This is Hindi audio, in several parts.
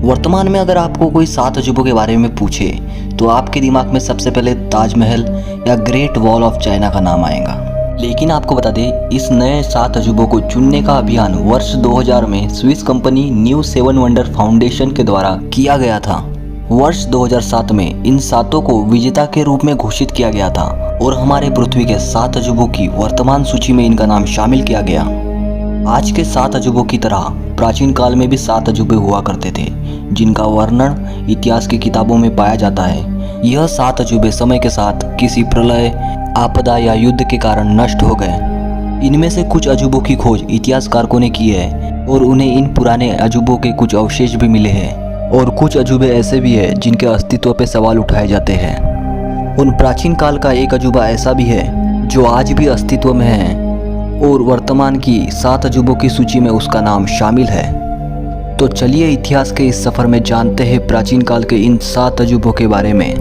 वर्तमान में अगर आपको कोई 7 अजूबों के बारे में पूछे तो आपके दिमाग में सबसे पहले ताजमहल या ग्रेट वॉल ऑफ चाइना का नाम आएगा। लेकिन आपको बता दें, इस नए 7 अजूबों को चुनने का अभियान वर्ष 2000 में Swiss company new 7 wonder foundation के द्वारा किया गया था। वर्ष 2007 में इन 7 को विजेता के रूप में घोषित किया गया था और हमारे पृथ्वी के 7 अजूबों की वर्तमान सूची में इनका नाम शामिल किया गया। आज के 7 अजूबों की तरह प्राचीन काल में भी 7 अजूबे हुआ करते थे, जिनका वर्णन इतिहास की किताबों में पाया जाता है। यह 7 अजूबे समय के साथ किसी प्रलय, आपदा या युद्ध के कारण नष्ट हो गए। इनमें से कुछ अजूबों की खोज इतिहासकारों ने की है और उन्हें इन पुराने अजूबों के कुछ अवशेष भी मिले हैं, और कुछ अजूबे ऐसे भी हैं जिनके अस्तित्व पर सवाल उठाए जाते हैं। उन प्राचीन काल का एक अजूबा ऐसा भी है जो आज भी अस्तित्व में है और वर्तमान की 7 अजूबों की सूची में उसका नाम शामिल है। तो चलिए इतिहास के इस सफ़र में जानते हैं प्राचीन काल के इन 7 अजूबों के बारे में।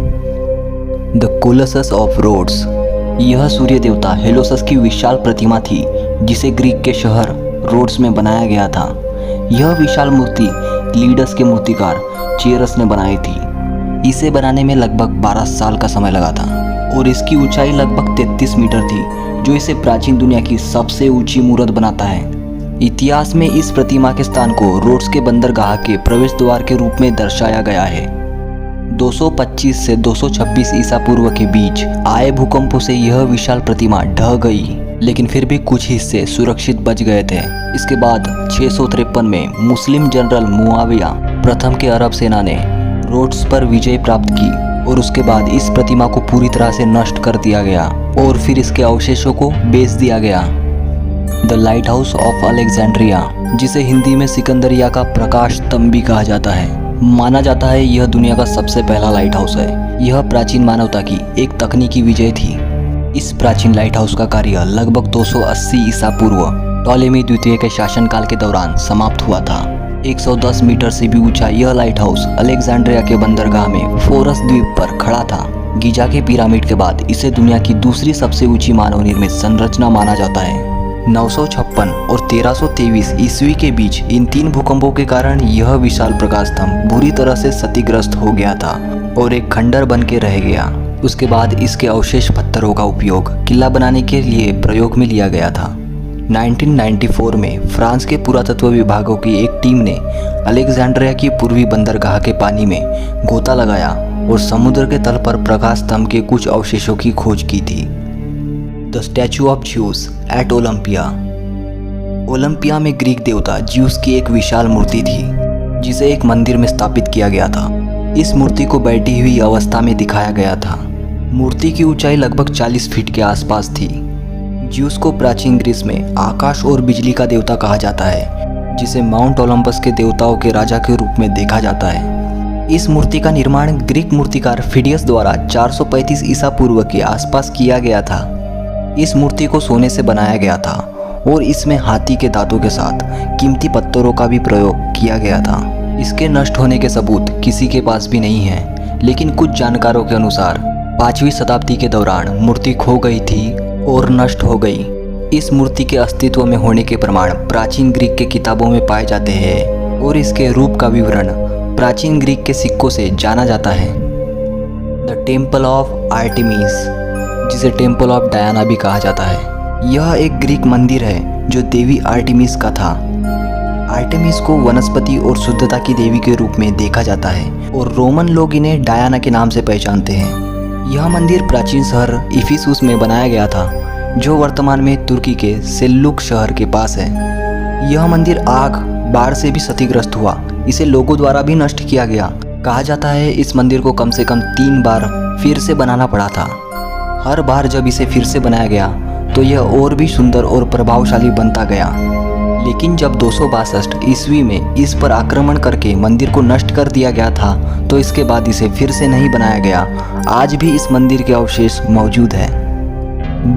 The Colossus of Rhodes. यह सूर्य देवता हेलोसस की विशाल प्रतिमा थी जिसे ग्रीक के शहर रोड्स में बनाया गया था। यह विशाल मूर्ति लीडस के मूर्तिकार चेरस ने बनाई थी। इसे बनाने में लगभग 12 साल का समय लगा था और इसकी ऊंचाई लगभग 33 मीटर थी, जो इसे प्राचीन दुनिया की सबसे ऊंची मूर्त बनाता है। इतिहास में इस प्रतिमा के स्थान को रोड्स के बंदरगाह के प्रवेश द्वार के रूप में दर्शाया गया है। 225 से 226 ईसा पूर्व के बीच आए भूकंपों से यह विशाल प्रतिमा ढह गई, लेकिन फिर भी कुछ हिस्से सुरक्षित बच गए थे। इसके बाद 653 में मुस्लिम जनरल मुआविया प्रथम के अरब सेना ने रोड्स पर विजय प्राप्त की और उसके बाद इस प्रतिमा को पूरी तरह से नष्ट कर दिया गया और फिर इसके अवशेषों को बेच दिया गया। The light house of Alexandria, जिसे हिंदी में सिकंदरिया का प्रकाश स्तंभ भी कहा जाता है, माना जाता है यह दुनिया का सबसे पहला लाइट हाउस है। यह प्राचीन मानवता की एक तकनीकी विजय थी। इस प्राचीन लाइट हाउस का कार्य लगभग 280 ईसा पूर्व टॉलेमी द्वितीय के शासनकाल के दौरान समाप्त हुआ था। 110 मीटर से भी ऊंचा यह लाइट हाउस अलेक्जेंड्रिया के बंदरगाह में फोरस द्वीप पर खड़ा था। गीजा के पिरामिड के बाद इसे दुनिया की दूसरी सबसे ऊंची मानव निर्मित संरचना माना जाता है। 956 और 1323 ईस्वी के बीच इन 3 भूकंपों के कारण यह विशाल प्रकाश स्तंभ बुरी तरह से क्षतिग्रस्त हो गया था और एक खंडर बन के रह गया। उसके बाद इसके अवशेष पत्थरों का उपयोग किला बनाने के लिए प्रयोग में लिया गया था। 1994 में फ्रांस के पुरातत्व विभागों की एक टीम ने अलेक्जेंड्रिया की पूर्वी बंदरगाह के पानी में गोता लगाया और समुद्र के तल पर प्रकाश स्तंभ के कुछ अवशेषों की खोज की थी। The statue of Zeus at Olympia. Olympia में ग्रीक देवता ज्यूस की एक विशाल मूर्ति थी जिसे एक मंदिर में स्थापित किया गया था। इस मूर्ति को बैठी हुई अवस्था में दिखाया गया था। मूर्ति की ऊंचाई लगभग 40 फीट के आसपास थी। ज्यूस को प्राचीन ग्रीस में आकाश और बिजली का देवता कहा जाता है, जिसे माउंट ओलंपस के देवताओं के राजा के रूप में देखा जाता है। इस मूर्ति का निर्माण ग्रीक मूर्तिकार फिडियस द्वारा 435 ईसा पूर्व के आसपास किया गया था। इस मूर्ति को सोने से बनाया गया था और इसमें हाथी के दांतों के साथ कीमती पत्थरों का भी प्रयोग किया गया था। इसके नष्ट होने के सबूत किसी के पास भी नहीं है, लेकिन कुछ जानकारों के अनुसार 5वीं शताब्दी के दौरान मूर्ति खो गई थी और नष्ट हो गई। इस मूर्ति के अस्तित्व में होने के प्रमाण प्राचीन ग्रीक के किताबों में पाए जाते हैं और इसके रूप का विवरण प्राचीन ग्रीक के सिक्कों से जाना जाता है। द टेम्पल ऑफ आर्टेमिस, जिसे टेम्पल ऑफ डायना भी कहा जाता है, यह एक ग्रीक मंदिर है जो देवी आर्टेमिस का था। आर्टेमिस को वनस्पति और शुद्धता की देवी के रूप में देखा जाता है और रोमन लोग इन्हें डायना के नाम से पहचानते हैं। यह मंदिर प्राचीन शहर इफिसुस में बनाया गया था, जो वर्तमान में तुर्की के सेल्जुक शहर के पास है। यह मंदिर आग, बाढ़ से भी क्षतिग्रस्त हुआ। इसे लोगों द्वारा भी नष्ट किया गया। कहा जाता है इस मंदिर को कम से कम 3 बार फिर से बनाना पड़ा था। हर बार जब इसे फिर से बनाया गया तो यह और भी सुंदर और प्रभावशाली बनता गया। लेकिन जब 262 ईस्वी में इस पर आक्रमण करके मंदिर को नष्ट कर दिया गया था, तो इसके बाद इसे फिर से नहीं बनाया गया। आज भी इस मंदिर के अवशेष मौजूद है।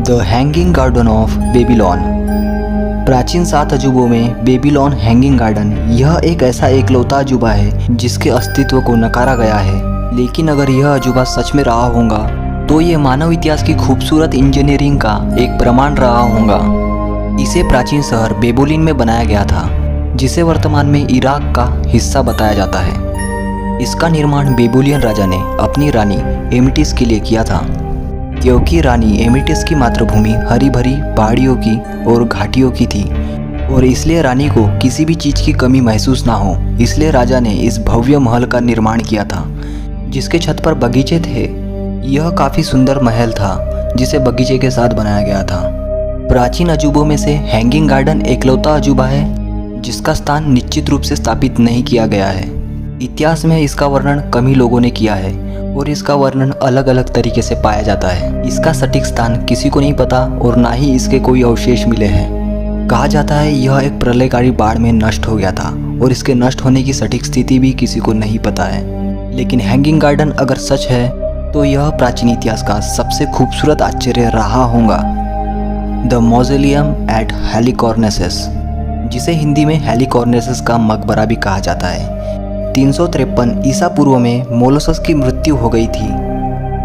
The hanging garden of Babylon. प्राचीन 7 अजूबों में बेबीलोन हैंगिंग गार्डन यह एक ऐसा एकलौता अजूबा है जिसके अस्तित्व को नकारा गया है। लेकिन अगर यह अजूबा सच में रहा होगा तो ये मानव इतिहास की खूबसूरत इंजीनियरिंग का एक प्रमाण रहा होगा। इसे प्राचीन शहर बेबोलिन में बनाया गया था, जिसे वर्तमान में इराक का हिस्सा बताया जाता है। इसका निर्माण बेबुलियन राजा ने अपनी रानी एमिटिस के लिए किया था, क्योंकि रानी एमिटिस की मातृभूमि हरी भरी पहाड़ियों की और घाटियों की थी और इसलिए रानी को किसी भी चीज़ की कमी महसूस ना हो, इसलिए राजा ने इस भव्य महल का निर्माण किया था जिसके छत पर बगीचे थे। यह काफ़ी सुंदर महल था जिसे बगीचे के साथ बनाया गया था। प्राचीन अजूबों में से हैंगिंग गार्डन एकलौता अजूबा है जिसका स्थान निश्चित रूप से स्थापित नहीं किया गया है। इतिहास में इसका वर्णन कम ही लोगों ने किया है और इसका वर्णन अलग अलग तरीके से पाया जाता है। इसका सटीक स्थान किसी को नहीं पता और ना ही इसके कोई अवशेष मिले हैं। कहा जाता है यह एक प्रलयकारी बाढ़ में नष्ट हो गया था और इसके नष्ट होने की सटीक स्थिति भी किसी को नहीं पता है। लेकिन हैंगिंग गार्डन अगर सच है तो यह प्राचीन इतिहास का सबसे खूबसूरत आश्चर्य रहा होगा। द मॉज़ोलियम एट हेलिकॉर्नेसस, जिसे हिंदी में हेलिकॉर्नेसस का मकबरा भी कहा जाता है। 353 ईसा पूर्व में मोलोसस की मृत्यु हो गई थी,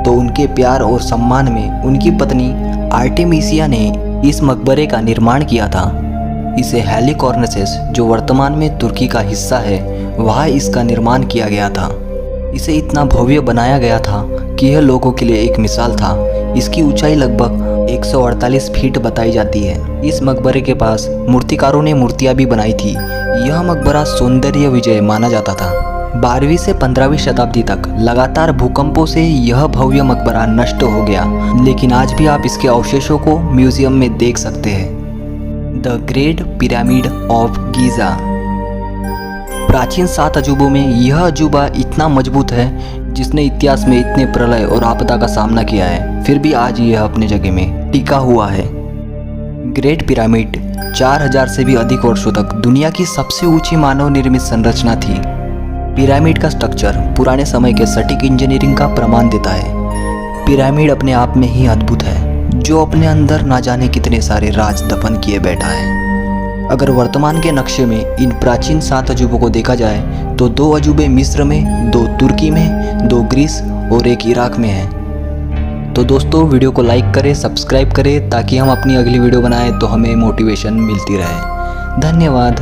तो उनके प्यार और सम्मान में उनकी पत्नी आर्टेमिसिया ने इस मकबरे का निर्माण किया था। इसे हेलिकॉर्नेसस, जो वर्तमान में तुर्की का हिस्सा है, वहाँ इसका निर्माण किया गया था। इसे इतना भव्य बनाया गया था कि यह लोगों के लिए एक मिसाल था। इसकी ऊंचाई लगभग 148 फीट बताई जाती है। इस मकबरे के पास मूर्तिकारों ने मूर्तियां भी बनाई थी। यह मकबरा सौंदर्य विजय माना जाता था। 12वीं से 15वीं शताब्दी तक लगातार भूकंपों से यह भव्य मकबरा नष्ट हो गया, लेकिन आज भी आप इसके अवशेषों को म्यूजियम में देख सकते हैं। The great pyramid of Giza. प्राचीन 7 अजूबों में यह अजूबा इतना मजबूत है जिसने इतिहास में इतने प्रलय और आपदा का सामना किया है, फिर भी आज यह अपने जगह में टिका हुआ है। ग्रेट पिरामिड 4000 से भी अधिक वर्षों तक दुनिया की सबसे ऊंची मानव निर्मित संरचना थी। पिरामिड का स्ट्रक्चर पुराने समय के सटीक इंजीनियरिंग का प्रमाण देता है। पिरामिड अपने आप में ही अद्भुत है, जो अपने अंदर ना जाने कितने सारे राज दफन किए बैठा है। अगर वर्तमान के नक्शे में इन प्राचीन 7 अजूबों को देखा जाए तो 2 अजूबे मिस्र में, 2 तुर्की में, 2 ग्रीस और 1 इराक में है। तो दोस्तों, वीडियो को लाइक करें, सब्सक्राइब करें ताकि हम अपनी अगली वीडियो बनाएं तो हमें मोटिवेशन मिलती रहे। धन्यवाद।